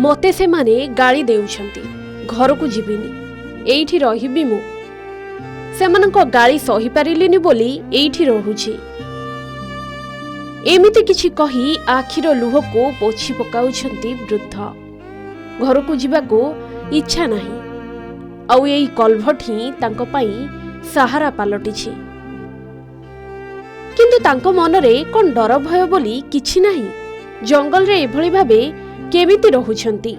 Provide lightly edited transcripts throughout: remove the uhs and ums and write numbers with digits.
मते से माने गाली देउछंती, घर को जीविनी, एइठी रहिबी मु। सेमानंको गाली सही पारिलिनी बोली एइठी रहुछि। एमिति किछि कही आखिर लुह को पोछि पकाउछंती वृद्ध। घर को जीवाको इच्छा नाही, आउ एई कलभट ही तांको पई सहारा पालटिछि। किंतु तांको मनरे कोन डर भय बोली किछि नाही। जंगल रे एभଳି भाबे केमिति रहुछंती।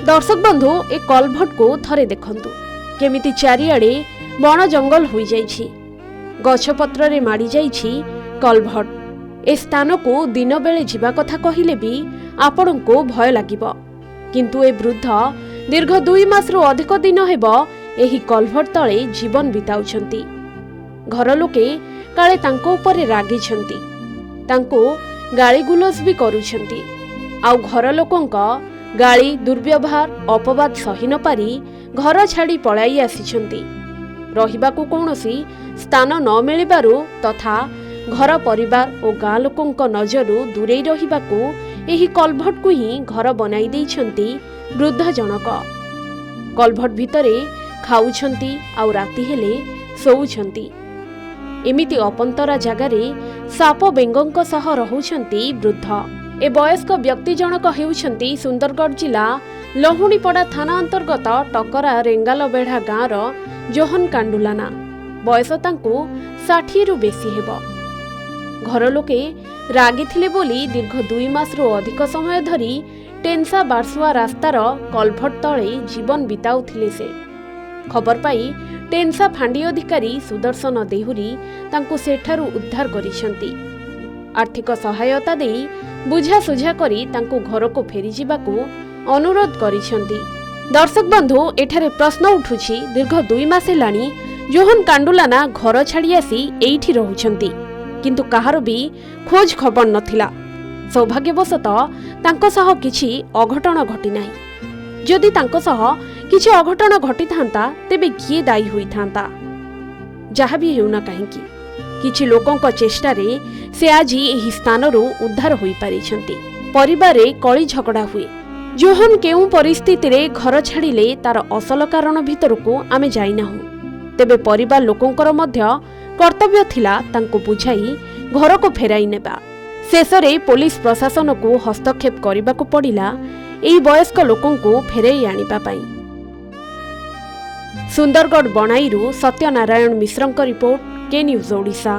दर्शक बंधु ए कलभट को थरे देखंतु, केमिति चारिआडे बण जंगल होई जाइछि, गछपत्र रे माडी जाइछि कलभट। ए स्थान को दिन बेले जीवा कथा कहिले भी आपण को भय लागिबो, किंतु ए वृद्ध दीर्घ 2 मास रु अधिक दिन हेबो एही कलभट तळे जीवन बिताउछंती। घर लोके काळे तांको उपरे रागी छंती, तांको गाली गुलस भी करूछंती। आउ घर लोकंका गाली दुर्व्यवहार अपवाद सही न पारी घर छाड़ी पलाई आसीछंती। रहिबाकू कौनसी स्थान न मिलिबारु तथा घर परिवार और गाँ लोकंक नजरु दूरे रहिबाकू एही कलभट को ही घर बनाई देइछंती वृद्ध जनक। कलभट भितरे खाउछंती आउ राति हेले सोउछंती। एमिति अपंतरा जगारे साप बेंगंक सह रहुछंती वृद्ध। ए वयस्क व्यक्ति जनक हेउछंती सुंदरगढ़ जिला लहुणीपड़ा थाना अंतर्गत टकरा रेंगालबेढ़ा गाँवर जोहन कांडुलाना। बयस तांकु 60 रु बेसी हेबो। घर लोके रागी थिले बोली दीर्घ 2 मास रु अधिक समय धरी टेंसा बारसुआ रास्तार कलभट तळे जीवन बिताउथिले से। खबर पाई टेंसा फांडी अधिकारी सुदर्शन देहुरी तांकु सेठारु उद्धार करिसंती। आर्थिक सहायता देई बुझासुझा करी तांकु घर को फेरी जिबाकू अनुरोध करिसंती। दर्शक बंधु एठारे प्रश्न उठुछि, दीर्घ 2 मास हेलाणी जोहन कांडुलाना घर छाड़ी आसी एइठी रहुछंती, किंतु कहार भी खोज खबर नथिला। सौभाग्यवशतः तांको सह किछि अघटन घटी नाही। जदि तांको सह किछि अघटन घटी थांता तेबे किए दायी होई थांता। जहा भी हेउना काहेकि किछि लोकंक चेष्टा रे से आज एही स्थानरू उद्धार होई पारिछंती। परिवार रे कଳି झगड़ा हुए। जोहन केउ परिस्थिति रे घर छाड़िले तार असल कारण भितर को आमे जाई नाहु। तेबे परिवार लोकंकर मध्य कर्तव्य थिला तांको बुझाई घर को फेराई नेबा। शेषरे पुलिस प्रशासन को हस्तक्षेप करने को पड़िला एही वयस्क लोकों को फेराई आनिबा पाई। सुंदरगढ़ बनाईरू सत्यनारायण मिश्रंक रिपोर्ट, के न्यूज ओडिशा।